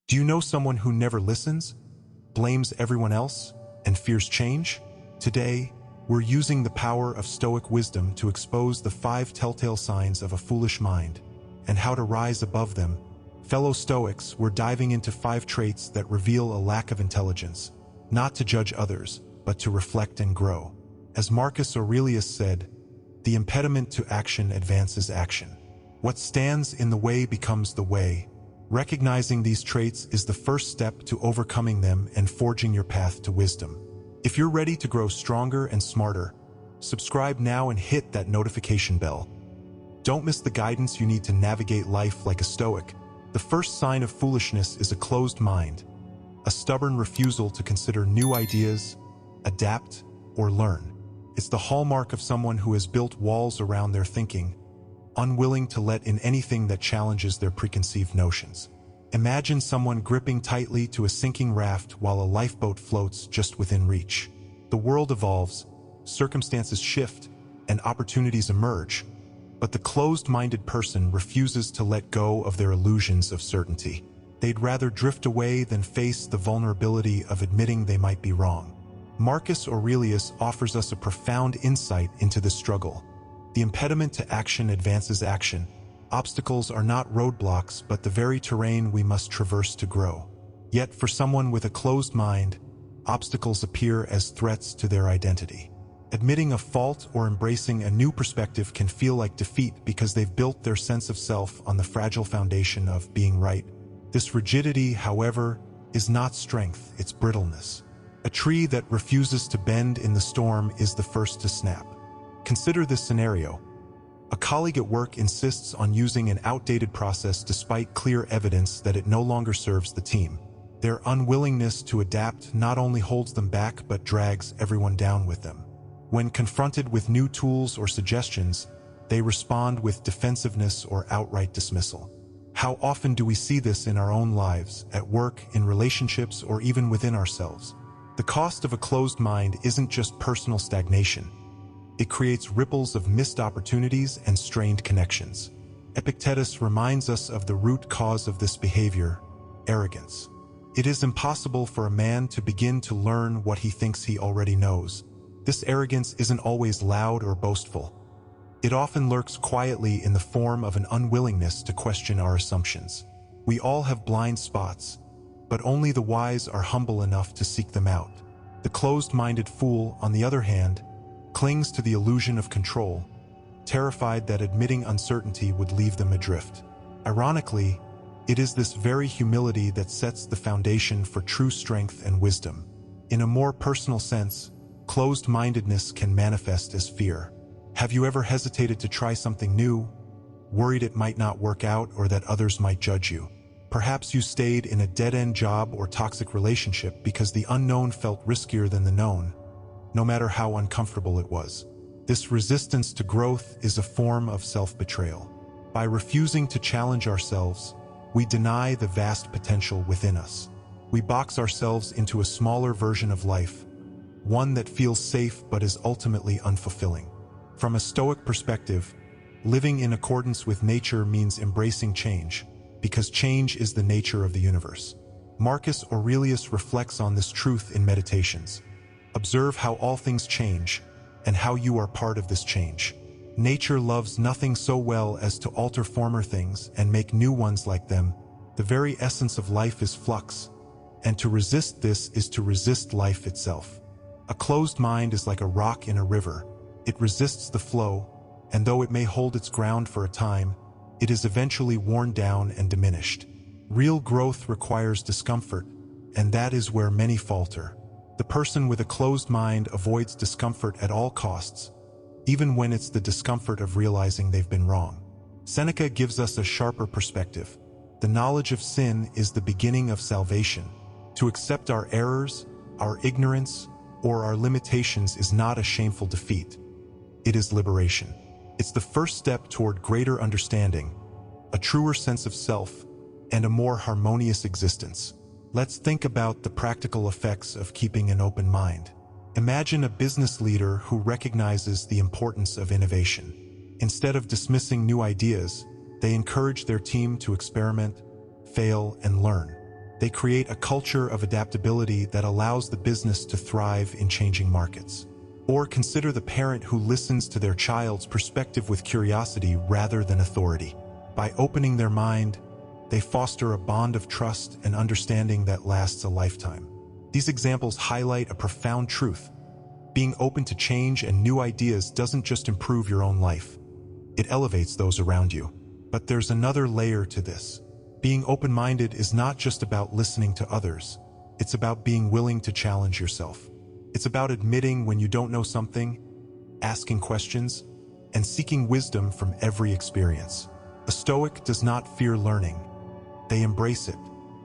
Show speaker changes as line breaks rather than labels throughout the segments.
Do you know someone who never listens, blames everyone else, and fears change? Today, we're using the power of Stoic wisdom to expose the 5 telltale signs of a foolish mind and how to rise above them. Fellow Stoics, we're diving into 5 traits that reveal a lack of intelligence, not to judge others, but to reflect and grow. As Marcus Aurelius said, the impediment to action advances action. What stands in the way becomes the way. Recognizing these traits is the first step to overcoming them and forging your path to wisdom. If you're ready to grow stronger and smarter, subscribe now and hit that notification bell. Don't miss the guidance you need to navigate life like a Stoic. The first sign of foolishness is a closed mind, a stubborn refusal to consider new ideas, adapt, or learn. It's the hallmark of someone who has built walls around their thinking, unwilling to let in anything that challenges their preconceived notions. Imagine someone gripping tightly to a sinking raft while a lifeboat floats just within reach. The world evolves, circumstances shift, and opportunities emerge, but the closed-minded person refuses to let go of their illusions of certainty. They'd rather drift away than face the vulnerability of admitting they might be wrong. Marcus Aurelius offers us a profound insight into this struggle. The impediment to action advances action. Obstacles are not roadblocks, but the very terrain we must traverse to grow. Yet for someone with a closed mind, obstacles appear as threats to their identity. Admitting a fault or embracing a new perspective can feel like defeat because they've built their sense of self on the fragile foundation of being right. This rigidity, however, is not strength, it's brittleness. A tree that refuses to bend in the storm is the first to snap. Consider this scenario. A colleague at work insists on using an outdated process despite clear evidence that it no longer serves the team. Their unwillingness to adapt not only holds them back but drags everyone down with them. When confronted with new tools or suggestions, they respond with defensiveness or outright dismissal. How often do we see this in our own lives, at work, in relationships, or even within ourselves? The cost of a closed mind isn't just personal stagnation. It creates ripples of missed opportunities and strained connections. Epictetus reminds us of the root cause of this behavior: arrogance. It is impossible for a man to begin to learn what he thinks he already knows. This arrogance isn't always loud or boastful. It often lurks quietly in the form of an unwillingness to question our assumptions. We all have blind spots, but only the wise are humble enough to seek them out. The closed-minded fool, on the other hand, clings to the illusion of control, terrified that admitting uncertainty would leave them adrift. Ironically, it is this very humility that sets the foundation for true strength and wisdom. In a more personal sense, closed-mindedness can manifest as fear. Have you ever hesitated to try something new, worried it might not work out or that others might judge you? Perhaps you stayed in a dead-end job or toxic relationship because the unknown felt riskier than the known, no matter how uncomfortable it was. This resistance to growth is a form of self-betrayal. By refusing to challenge ourselves, we deny the vast potential within us. We box ourselves into a smaller version of life, one that feels safe but is ultimately unfulfilling. From a Stoic perspective, living in accordance with nature means embracing change, because change is the nature of the universe. Marcus Aurelius reflects on this truth in Meditations. Observe how all things change, and how you are part of this change. Nature loves nothing so well as to alter former things and make new ones like them. The very essence of life is flux, and to resist this is to resist life itself. A closed mind is like a rock in a river. It resists the flow, and though it may hold its ground for a time, it is eventually worn down and diminished. Real growth requires discomfort, and that is where many falter. The person with a closed mind avoids discomfort at all costs, even when it's the discomfort of realizing they've been wrong. Seneca gives us a sharper perspective. The knowledge of sin is the beginning of salvation. To accept our errors, our ignorance, or our limitations is not a shameful defeat. It is liberation. It's the first step toward greater understanding, a truer sense of self, and a more harmonious existence. Let's think about the practical effects of keeping an open mind. Imagine a business leader who recognizes the importance of innovation. Instead of dismissing new ideas, they encourage their team to experiment, fail, and learn. They create a culture of adaptability that allows the business to thrive in changing markets. Or consider the parent who listens to their child's perspective with curiosity rather than authority. By opening their mind, they foster a bond of trust and understanding that lasts a lifetime. These examples highlight a profound truth. Being open to change and new ideas doesn't just improve your own life. It elevates those around you. But there's another layer to this. Being open-minded is not just about listening to others. It's about being willing to challenge yourself. It's about admitting when you don't know something, asking questions, and seeking wisdom from every experience. A Stoic does not fear learning. They embrace it.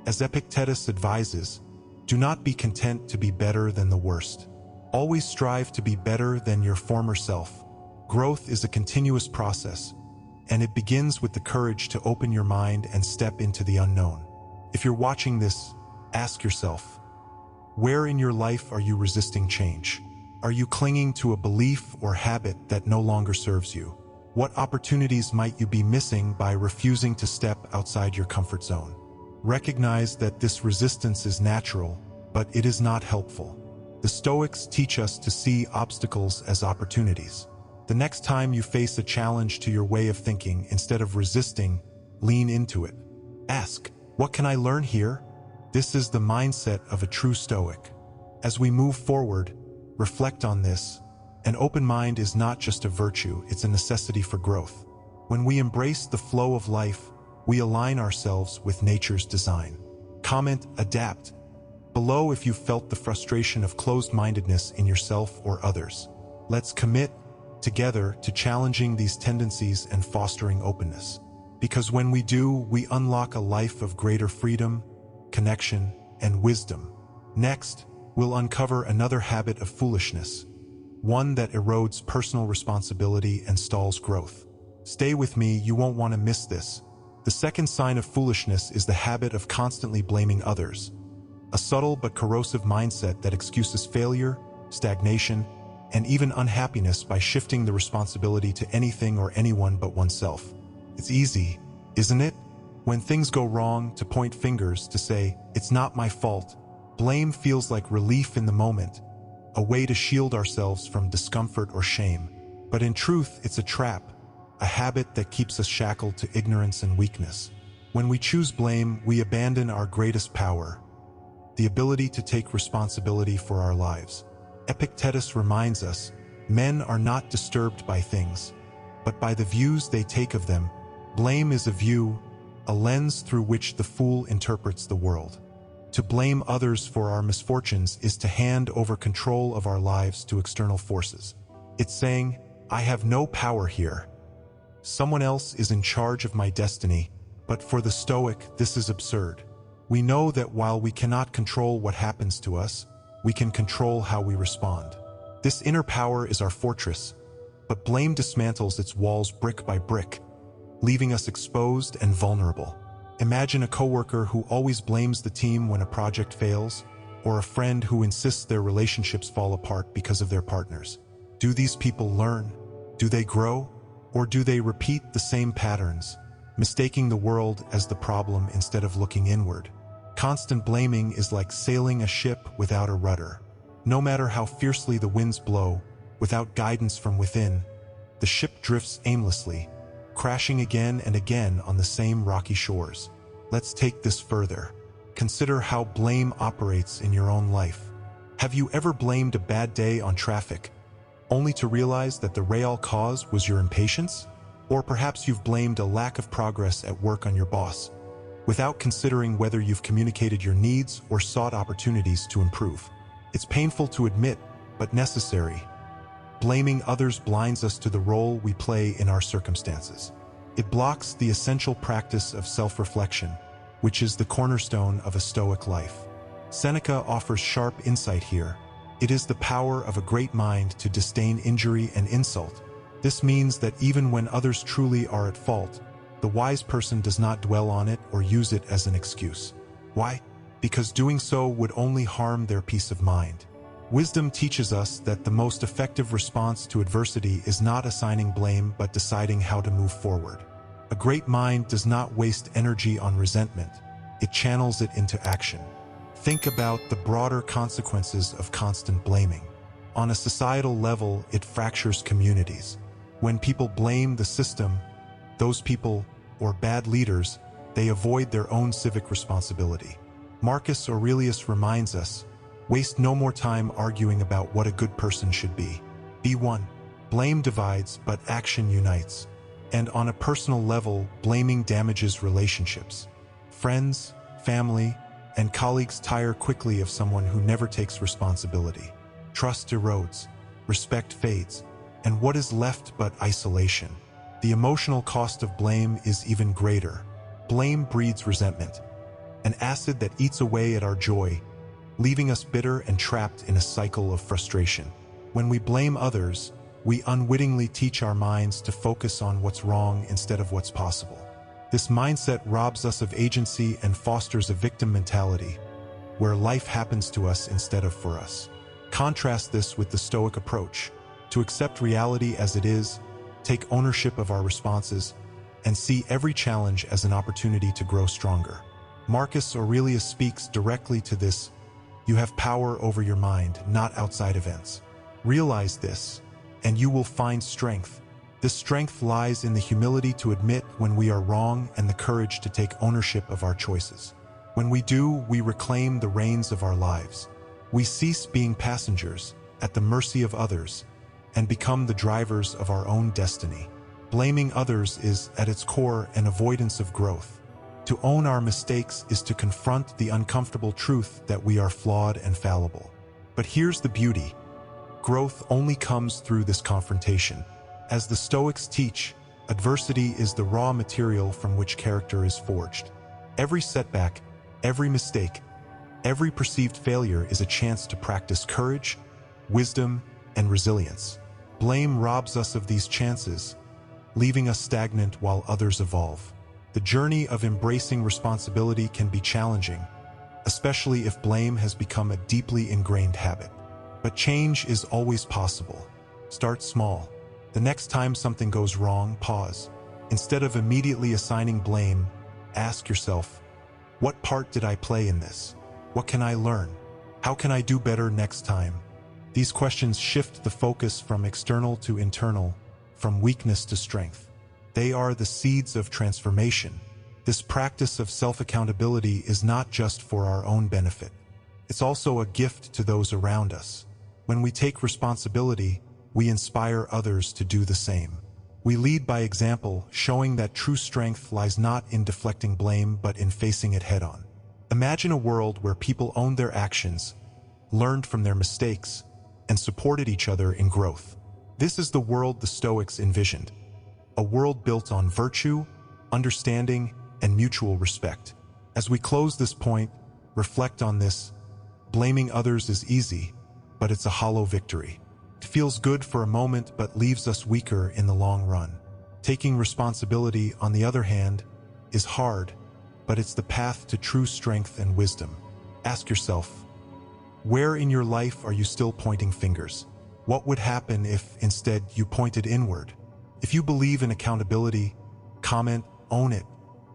As Epictetus advises, do not be content to be better than the worst. Always strive to be better than your former self. Growth is a continuous process, and it begins with the courage to open your mind and step into the unknown. If you're watching this, ask yourself, where in your life are you resisting change? Are you clinging to a belief or habit that no longer serves you? What opportunities might you be missing by refusing to step outside your comfort zone? Recognize that this resistance is natural, but it is not helpful. The Stoics teach us to see obstacles as opportunities. The next time you face a challenge to your way of thinking, instead of resisting, lean into it. Ask, what can I learn here? This is the mindset of a true Stoic. As we move forward, reflect on this. An open mind is not just a virtue, it's a necessity for growth. When we embrace the flow of life, we align ourselves with nature's design. Comment, adapt below if you felt the frustration of closed-mindedness in yourself or others. Let's commit together to challenging these tendencies and fostering openness. Because when we do, we unlock a life of greater freedom, connection, and wisdom. Next, we'll uncover another habit of foolishness, one that erodes personal responsibility and stalls growth. Stay with me, you won't want to miss this. The second sign of foolishness is the habit of constantly blaming others, a subtle but corrosive mindset that excuses failure, stagnation, and even unhappiness by shifting the responsibility to anything or anyone but oneself. It's easy, isn't it? When things go wrong, to point fingers, to say, "It's not my fault." Blame feels like relief in the moment, a way to shield ourselves from discomfort or shame. But in truth, it's a trap, a habit that keeps us shackled to ignorance and weakness. When we choose blame, we abandon our greatest power, the ability to take responsibility for our lives. Epictetus reminds us, men are not disturbed by things, but by the views they take of them. Blame is a view, a lens through which the fool interprets the world. To blame others for our misfortunes is to hand over control of our lives to external forces. It's saying, I have no power here. Someone else is in charge of my destiny. But for the Stoic, this is absurd. We know that while we cannot control what happens to us, we can control how we respond. This inner power is our fortress, but blame dismantles its walls brick by brick, leaving us exposed and vulnerable. Imagine a coworker who always blames the team when a project fails, or a friend who insists their relationships fall apart because of their partners. Do these people learn? Do they grow? Or do they repeat the same patterns, mistaking the world as the problem instead of looking inward? Constant blaming is like sailing a ship without a rudder. No matter how fiercely the winds blow, without guidance from within, the ship drifts aimlessly, crashing again and again on the same rocky shores. Let's take this further. Consider how blame operates in your own life. Have you ever blamed a bad day on traffic, only to realize that the real cause was your impatience? Or perhaps you've blamed a lack of progress at work on your boss, without considering whether you've communicated your needs or sought opportunities to improve. It's painful to admit, but necessary. Blaming others blinds us to the role we play in our circumstances. It blocks the essential practice of self-reflection, which is the cornerstone of a Stoic life. Seneca offers sharp insight here. It is the power of a great mind to disdain injury and insult. This means that even when others truly are at fault, the wise person does not dwell on it or use it as an excuse. Why? Because doing so would only harm their peace of mind. Wisdom teaches us that the most effective response to adversity is not assigning blame but deciding how to move forward. A great mind does not waste energy on resentment. it channels it into action. Think about the broader consequences of constant blaming. On a societal level, it fractures communities. When people blame the system, those people, or bad leaders, they avoid their own civic responsibility. Marcus Aurelius reminds us, waste no more time arguing about what a good person should be. Be one. Blame divides, but action unites. And on a personal level, blaming damages relationships. Friends, family, and colleagues tire quickly of someone who never takes responsibility. Trust erodes, respect fades, and what is left but isolation? The emotional cost of blame is even greater. Blame breeds resentment, an acid that eats away at our joy, leaving us bitter and trapped in a cycle of frustration. When we blame others, we unwittingly teach our minds to focus on what's wrong instead of what's possible. This mindset robs us of agency and fosters a victim mentality, where life happens to us instead of for us. Contrast this with the Stoic approach, to accept reality as it is, take ownership of our responses, and see every challenge as an opportunity to grow stronger. Marcus Aurelius speaks directly to this. You have power over your mind, not outside events. Realize this, and you will find strength. This strength lies in the humility to admit when we are wrong and the courage to take ownership of our choices. When we do, we reclaim the reins of our lives. We cease being passengers, at the mercy of others, and become the drivers of our own destiny. Blaming others is, at its core, an avoidance of growth. To own our mistakes is to confront the uncomfortable truth that we are flawed and fallible. But here's the beauty. Growth only comes through this confrontation. As the Stoics teach, adversity is the raw material from which character is forged. Every setback, every mistake, every perceived failure is a chance to practice courage, wisdom, and resilience. Blame robs us of these chances, leaving us stagnant while others evolve. The journey of embracing responsibility can be challenging, especially if blame has become a deeply ingrained habit. But change is always possible. Start small. The next time something goes wrong, pause. Instead of immediately assigning blame, ask yourself, what part did I play in this? What can I learn? How can I do better next time? These questions shift the focus from external to internal, from weakness to strength. They are the seeds of transformation. This practice of self-accountability is not just for our own benefit. It's also a gift to those around us. When we take responsibility, we inspire others to do the same. We lead by example, showing that true strength lies not in deflecting blame but in facing it head-on. Imagine a world where people owned their actions, learned from their mistakes, and supported each other in growth. This is the world the Stoics envisioned. A world built on virtue, understanding, and mutual respect. As we close this point, reflect on this. Blaming others is easy, but it's a hollow victory. It feels good for a moment but leaves us weaker in the long run. Taking responsibility, on the other hand, is hard, but it's the path to true strength and wisdom. Ask yourself, where in your life are you still pointing fingers? What would happen if, instead, you pointed inward? If you believe in accountability, comment, own it,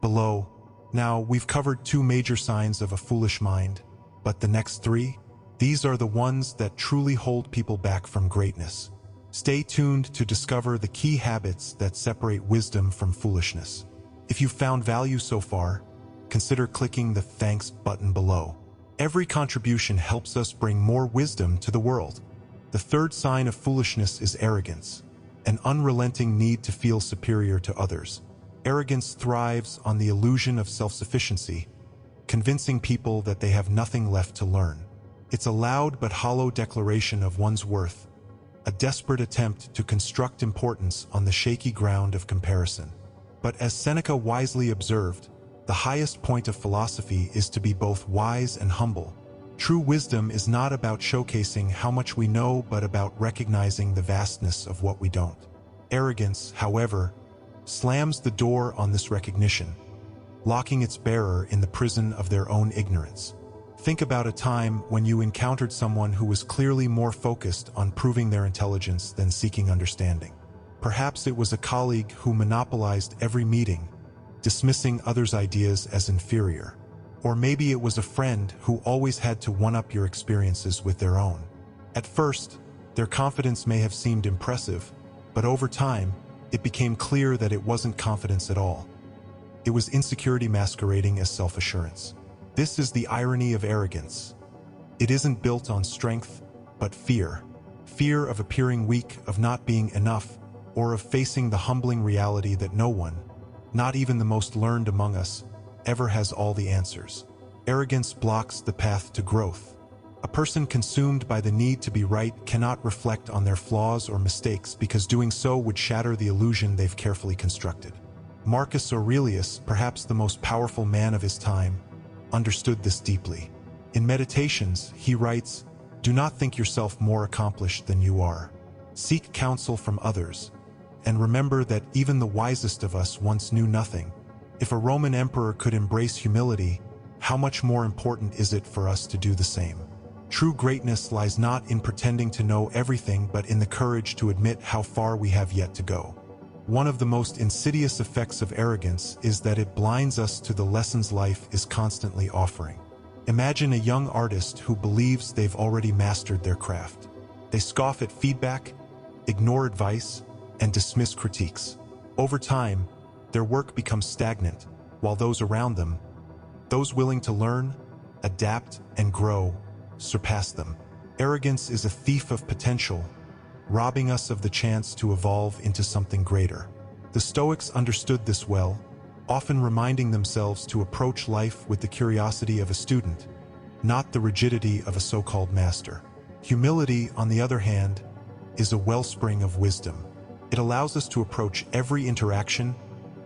below. Now, we've covered 2 major signs of a foolish mind, but the next 3? These are the ones that truly hold people back from greatness. Stay tuned to discover the key habits that separate wisdom from foolishness. If you've found value so far, consider clicking the thanks button below. Every contribution helps us bring more wisdom to the world. The 3rd sign of foolishness is arrogance, an unrelenting need to feel superior to others. Arrogance thrives on the illusion of self-sufficiency, convincing people that they have nothing left to learn. It's a loud but hollow declaration of one's worth, a desperate attempt to construct importance on the shaky ground of comparison. But as Seneca wisely observed, the highest point of philosophy is to be both wise and humble. True wisdom is not about showcasing how much we know, but about recognizing the vastness of what we don't. Arrogance, however, slams the door on this recognition, locking its bearer in the prison of their own ignorance. Think about a time when you encountered someone who was clearly more focused on proving their intelligence than seeking understanding. Perhaps it was a colleague who monopolized every meeting, dismissing others' ideas as inferior. Or maybe it was a friend who always had to one-up your experiences with their own. At first, their confidence may have seemed impressive, but over time, it became clear that it wasn't confidence at all. It was insecurity masquerading as self-assurance. This is the irony of arrogance. It isn't built on strength, but fear. Fear of appearing weak, of not being enough, or of facing the humbling reality that no one, not even the most learned among us, ever has all the answers. Arrogance blocks the path to growth. A person consumed by the need to be right cannot reflect on their flaws or mistakes because doing so would shatter the illusion they've carefully constructed. Marcus Aurelius, perhaps the most powerful man of his time, understood this deeply. In Meditations, he writes, "Do not think yourself more accomplished than you are. Seek counsel from others, and remember that even the wisest of us once knew nothing. If a Roman emperor could embrace humility, how much more important is it for us to do the same?" True greatness lies not in pretending to know everything but in the courage to admit how far we have yet to go. One of the most insidious effects of arrogance is that it blinds us to the lessons life is constantly offering. Imagine a young artist who believes they've already mastered their craft. They scoff at feedback, ignore advice, and dismiss critiques. Over time, their work becomes stagnant, while those around them, those willing to learn, adapt, and grow, surpass them. Arrogance is a thief of potential, robbing us of the chance to evolve into something greater. The Stoics understood this well, often reminding themselves to approach life with the curiosity of a student, not the rigidity of a so-called master. Humility, on the other hand, is a wellspring of wisdom. It allows us to approach every interaction,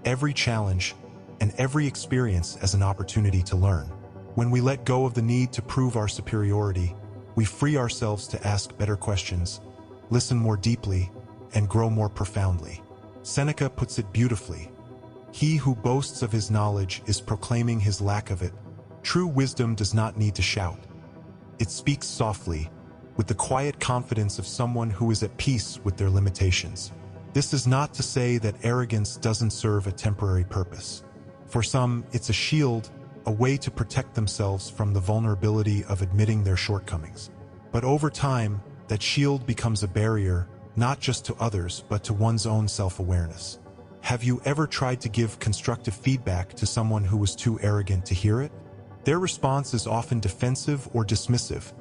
every challenge, and every experience as an opportunity to learn. When we let go of the need to prove our superiority, we free ourselves to ask better questions, listen more deeply, and grow more profoundly. Seneca puts it beautifully. He who boasts of his knowledge is proclaiming his lack of it. True wisdom does not need to shout. It speaks softly, with the quiet confidence of someone who is at peace with their limitations. This is not to say that arrogance doesn't serve a temporary purpose. For some, it's a shield, a way to protect themselves from the vulnerability of admitting their shortcomings. But over time, that shield becomes a barrier, not just to others, but to one's own self-awareness. Have you ever tried to give constructive feedback to someone who was too arrogant to hear it? Their response is often defensive or dismissive,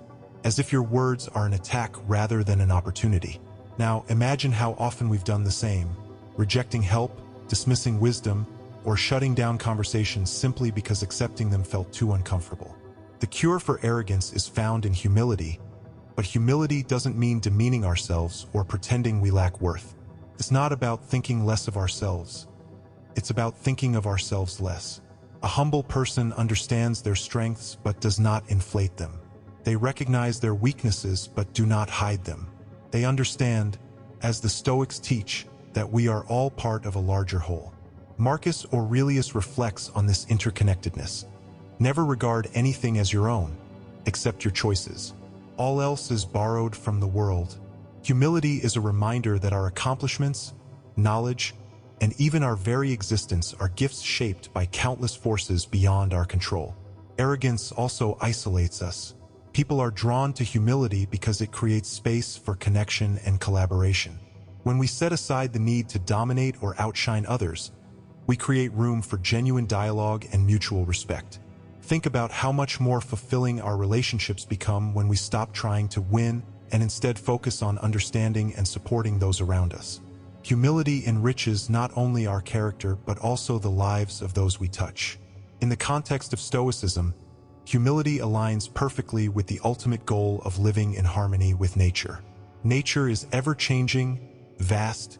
as if your words are an attack rather than an opportunity. Now, imagine how often we've done the same, rejecting help, dismissing wisdom, or shutting down conversations simply because accepting them felt too uncomfortable. The cure for arrogance is found in humility, but humility doesn't mean demeaning ourselves or pretending we lack worth. It's not about thinking less of ourselves. It's about thinking of ourselves less. A humble person understands their strengths but does not inflate them. They recognize their weaknesses but do not hide them. They understand, as the Stoics teach, that we are all part of a larger whole. Marcus Aurelius reflects on this interconnectedness. Never regard anything as your own, except your choices. All else is borrowed from the world. Humility is a reminder that our accomplishments, knowledge, and even our very existence are gifts shaped by countless forces beyond our control. Arrogance also isolates us. People are drawn to humility because it creates space for connection and collaboration. When we set aside the need to dominate or outshine others, we create room for genuine dialogue and mutual respect. Think about how much more fulfilling our relationships become when we stop trying to win and instead focus on understanding and supporting those around us. Humility enriches not only our character but also the lives of those we touch. In the context of Stoicism, humility aligns perfectly with the ultimate goal of living in harmony with nature. Nature is ever-changing, vast,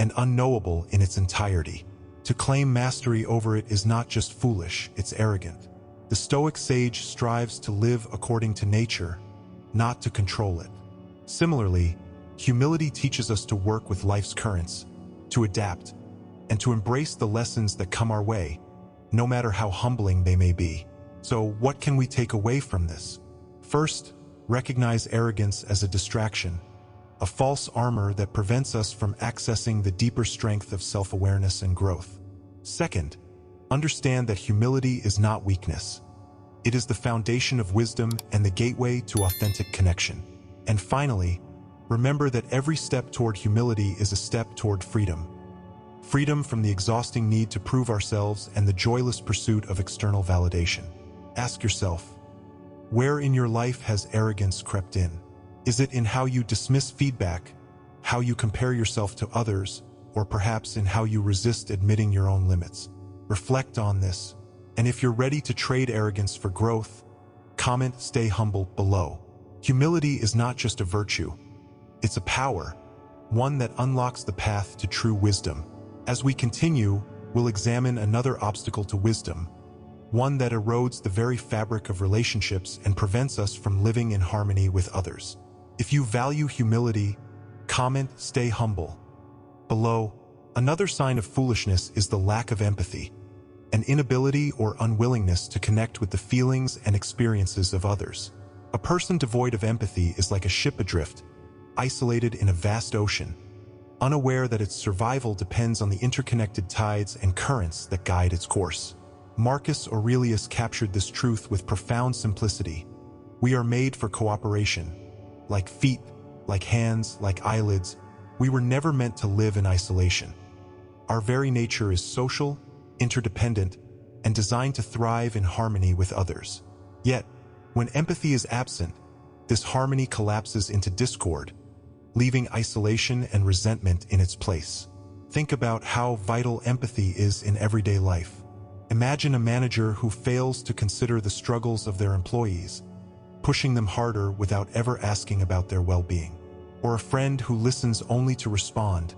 and unknowable in its entirety. To claim mastery over it is not just foolish, it's arrogant. The Stoic sage strives to live according to nature, not to control it. Similarly, humility teaches us to work with life's currents, to adapt, and to embrace the lessons that come our way, no matter how humbling they may be. So, what can we take away from this? First, recognize arrogance as a distraction, a false armor that prevents us from accessing the deeper strength of self-awareness and growth. Second, understand that humility is not weakness. It is the foundation of wisdom and the gateway to authentic connection. And finally, remember that every step toward humility is a step toward freedom. Freedom from the exhausting need to prove ourselves and the joyless pursuit of external validation. Ask yourself, where in your life has arrogance crept in? Is it in how you dismiss feedback, how you compare yourself to others, or perhaps in how you resist admitting your own limits? Reflect on this, and if you're ready to trade arrogance for growth, comment "Stay humble" below. Humility is not just a virtue, it's a power, one that unlocks the path to true wisdom. As we continue, we'll examine another obstacle to wisdom, one that erodes the very fabric of relationships and prevents us from living in harmony with others. If you value humility, comment "Stay humble" below. Another sign of foolishness is the lack of empathy, an inability or unwillingness to connect with the feelings and experiences of others. A person devoid of empathy is like a ship adrift, isolated in a vast ocean, unaware that its survival depends on the interconnected tides and currents that guide its course. Marcus Aurelius captured this truth with profound simplicity. We are made for cooperation. Like feet, like hands, like eyelids, we were never meant to live in isolation. Our very nature is social, interdependent, and designed to thrive in harmony with others. Yet, when empathy is absent, this harmony collapses into discord, leaving isolation and resentment in its place. Think about how vital empathy is in everyday life. Imagine a manager who fails to consider the struggles of their employees, pushing them harder without ever asking about their well-being. Or a friend who listens only to respond,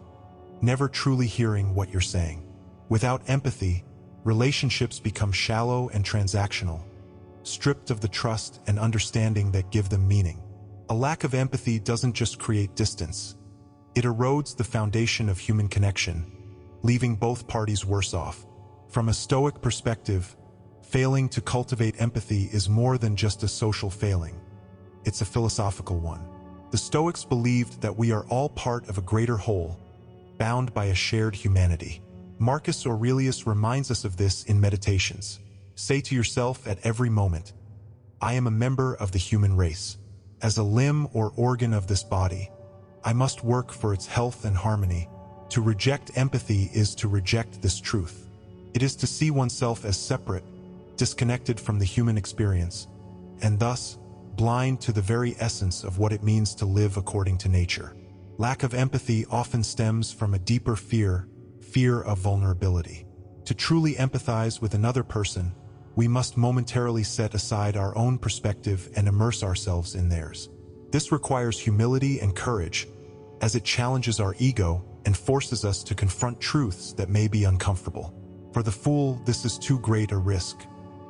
never truly hearing what you're saying. Without empathy, relationships become shallow and transactional, stripped of the trust and understanding that give them meaning. A lack of empathy doesn't just create distance. It erodes the foundation of human connection, leaving both parties worse off. From a Stoic perspective, failing to cultivate empathy is more than just a social failing. It's a philosophical one. The Stoics believed that we are all part of a greater whole, bound by a shared humanity. Marcus Aurelius reminds us of this in Meditations. Say to yourself at every moment, "I am a member of the human race. As a limb or organ of this body, I must work for its health and harmony." To reject empathy is to reject this truth. It is to see oneself as separate, disconnected from the human experience, and thus blind to the very essence of what it means to live according to nature. Lack of empathy often stems from a deeper fear of vulnerability. To truly empathize with another person, we must momentarily set aside our own perspective and immerse ourselves in theirs. This requires humility and courage, as it challenges our ego and forces us to confront truths that may be uncomfortable. For the fool, this is too great a risk.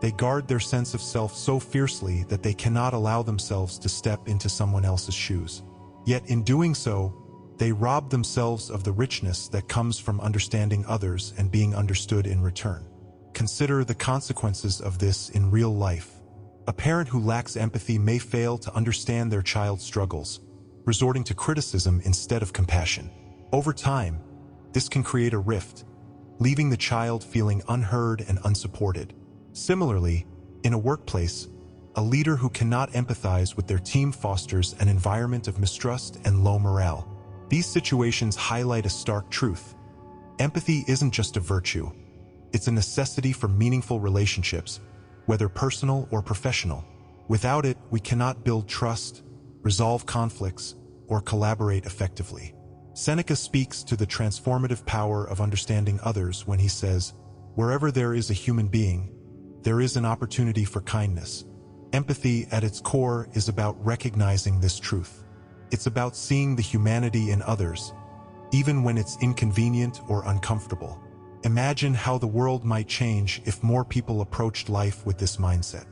They guard their sense of self so fiercely that they cannot allow themselves to step into someone else's shoes. Yet in doing so, they rob themselves of the richness that comes from understanding others and being understood in return. Consider the consequences of this in real life. A parent who lacks empathy may fail to understand their child's struggles, resorting to criticism instead of compassion. Over time, this can create a rift, leaving the child feeling unheard and unsupported. Similarly, in a workplace, a leader who cannot empathize with their team fosters an environment of mistrust and low morale. These situations highlight a stark truth. Empathy isn't just a virtue. It's a necessity for meaningful relationships, whether personal or professional. Without it, we cannot build trust, resolve conflicts, or collaborate effectively. Seneca speaks to the transformative power of understanding others when he says, "Wherever there is a human being, there is an opportunity for kindness." Empathy at its core is about recognizing this truth. It's about seeing the humanity in others, even when it's inconvenient or uncomfortable. Imagine how the world might change if more people approached life with this mindset.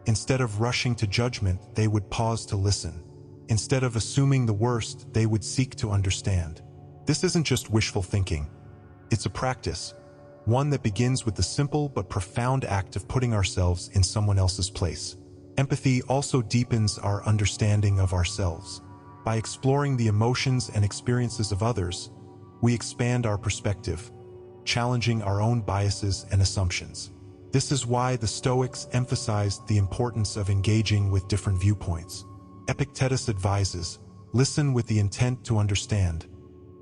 Instead of rushing to judgment, they would pause to listen. Instead of assuming the worst, they would seek to understand. This isn't just wishful thinking. It's a practice, one that begins with the simple but profound act of putting ourselves in someone else's place. Empathy also deepens our understanding of ourselves. By exploring the emotions and experiences of others, we expand our perspective, challenging our own biases and assumptions. This is why the Stoics emphasized the importance of engaging with different viewpoints. Epictetus advises, listen with the intent to understand,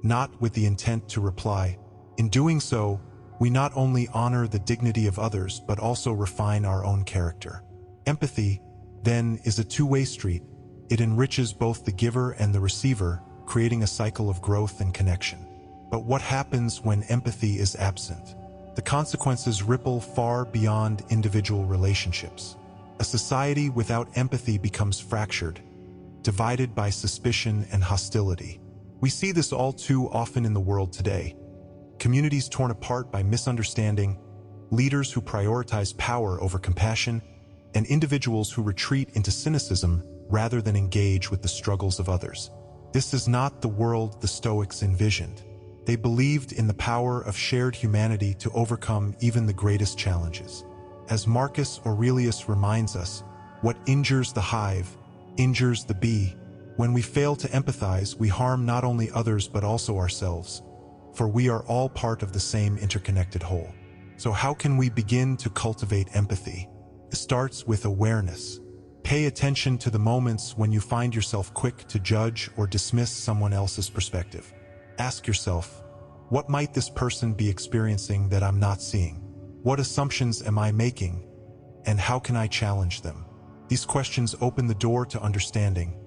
not with the intent to reply. In doing so, we not only honor the dignity of others but also refine our own character. Empathy, then, is a two-way street. It enriches both the giver and the receiver, creating a cycle of growth and connection. But what happens when empathy is absent? The consequences ripple far beyond individual relationships. A society without empathy becomes fractured, divided by suspicion and hostility. We see this all too often in the world today. Communities torn apart by misunderstanding, leaders who prioritize power over compassion, and individuals who retreat into cynicism rather than engage with the struggles of others. This is not the world the Stoics envisioned. They believed in the power of shared humanity to overcome even the greatest challenges. As Marcus Aurelius reminds us, what injures the hive injures the bee. When we fail to empathize, we harm not only others but also ourselves, for we are all part of the same interconnected whole. So how can we begin to cultivate empathy? It starts with awareness. Pay attention to the moments when you find yourself quick to judge or dismiss someone else's perspective. Ask yourself, what might this person be experiencing that I'm not seeing? What assumptions am I making? And how can I challenge them? These questions open the door to understanding,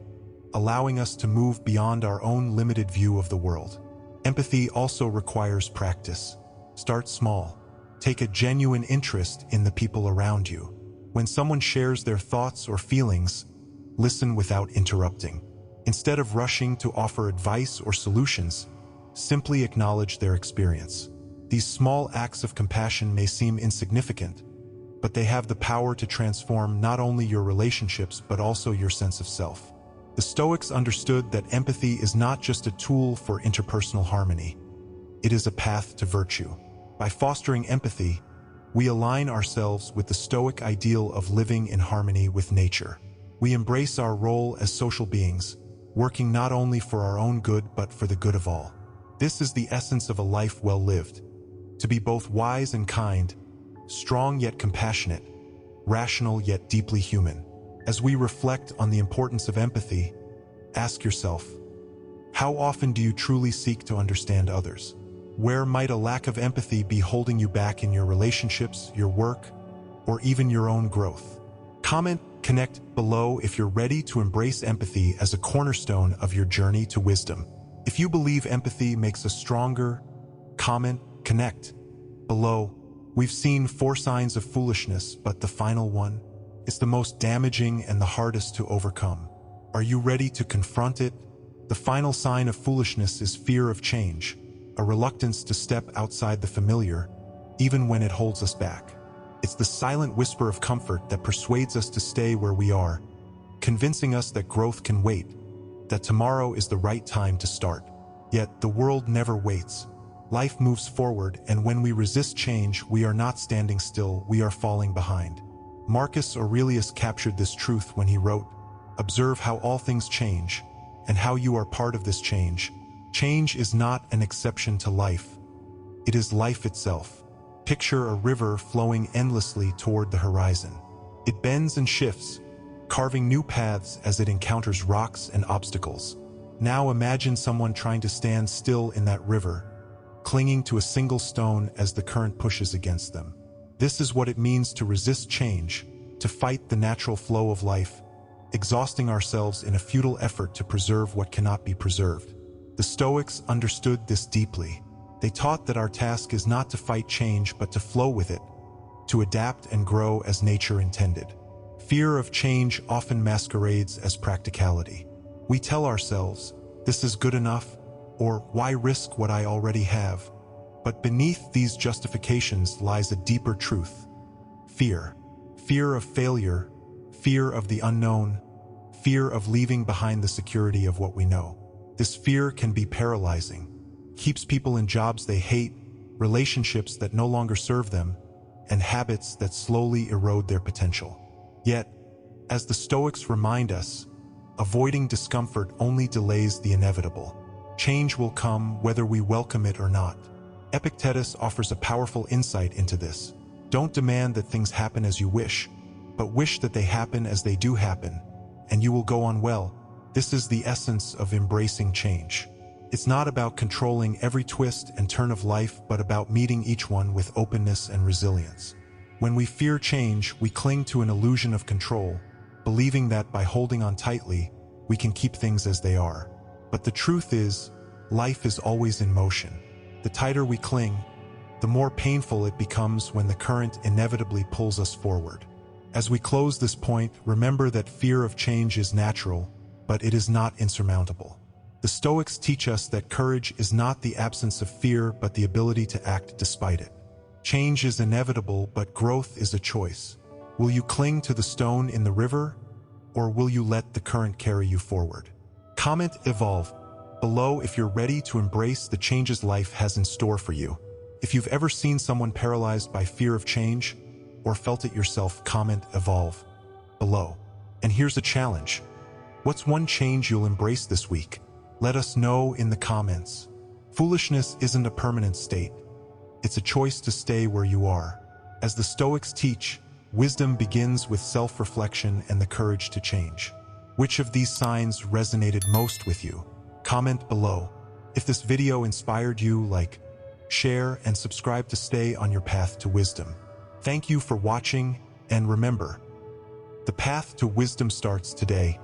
allowing us to move beyond our own limited view of the world. Empathy also requires practice. Start small. Take a genuine interest in the people around you. When someone shares their thoughts or feelings, listen without interrupting. Instead of rushing to offer advice or solutions, simply acknowledge their experience. These small acts of compassion may seem insignificant, but they have the power to transform not only your relationships but also your sense of self. The Stoics understood that empathy is not just a tool for interpersonal harmony. It is a path to virtue. By fostering empathy, we align ourselves with the Stoic ideal of living in harmony with nature. We embrace our role as social beings, working not only for our own good but for the good of all. This is the essence of a life well lived. To be both wise and kind, strong yet compassionate, rational yet deeply human. As we reflect on the importance of empathy, ask yourself, how often do you truly seek to understand others? Where might a lack of empathy be holding you back in your relationships, your work, or even your own growth? Comment, connect below if you're ready to embrace empathy as a cornerstone of your journey to wisdom. If you believe empathy makes us stronger, comment, connect below. We've seen 4 signs of foolishness, but the final one is the most damaging and the hardest to overcome. Are you ready to confront it? The final sign of foolishness is fear of change, a reluctance to step outside the familiar, even when it holds us back. It's the silent whisper of comfort that persuades us to stay where we are, convincing us that growth can wait, that tomorrow is the right time to start. Yet the world never waits. Life moves forward, and when we resist change, we are not standing still, we are falling behind. Marcus Aurelius captured this truth when he wrote, "Observe how all things change, and how you are part of this change. Change is not an exception to life. It is life itself." Picture a river flowing endlessly toward the horizon. It bends and shifts, carving new paths as it encounters rocks and obstacles. Now imagine someone trying to stand still in that river, clinging to a single stone as the current pushes against them. This is what it means to resist change, to fight the natural flow of life, exhausting ourselves in a futile effort to preserve what cannot be preserved. The Stoics understood this deeply. They taught that our task is not to fight change but to flow with it, to adapt and grow as nature intended. Fear of change often masquerades as practicality. We tell ourselves, this is good enough, or why risk what I already have? But beneath these justifications lies a deeper truth. Fear. Fear of failure, fear of the unknown, fear of leaving behind the security of what we know. This fear can be paralyzing, keeps people in jobs they hate, relationships that no longer serve them, and habits that slowly erode their potential. Yet, as the Stoics remind us, avoiding discomfort only delays the inevitable. Change will come whether we welcome it or not. Epictetus offers a powerful insight into this. Don't demand that things happen as you wish, but wish that they happen as they do happen, and you will go on well. This is the essence of embracing change. It's not about controlling every twist and turn of life, but about meeting each one with openness and resilience. When we fear change, we cling to an illusion of control, believing that by holding on tightly, we can keep things as they are. But the truth is, life is always in motion. The tighter we cling, the more painful it becomes when the current inevitably pulls us forward. As we close this point, remember that fear of change is natural, but it is not insurmountable. The Stoics teach us that courage is not the absence of fear, but the ability to act despite it. Change is inevitable, but growth is a choice. Will you cling to the stone in the river, or will you let the current carry you forward? Comment evolve below if you're ready to embrace the changes life has in store for you. If you've ever seen someone paralyzed by fear of change, or felt it yourself, comment evolve below. And here's a challenge. What's one change you'll embrace this week? Let us know in the comments. Foolishness isn't a permanent state. It's a choice to stay where you are. As the Stoics teach, wisdom begins with self-reflection and the courage to change. Which of these signs resonated most with you? Comment below. If this video inspired you, like, share, and subscribe to stay on your path to wisdom. Thank you for watching, and remember, the path to wisdom starts today.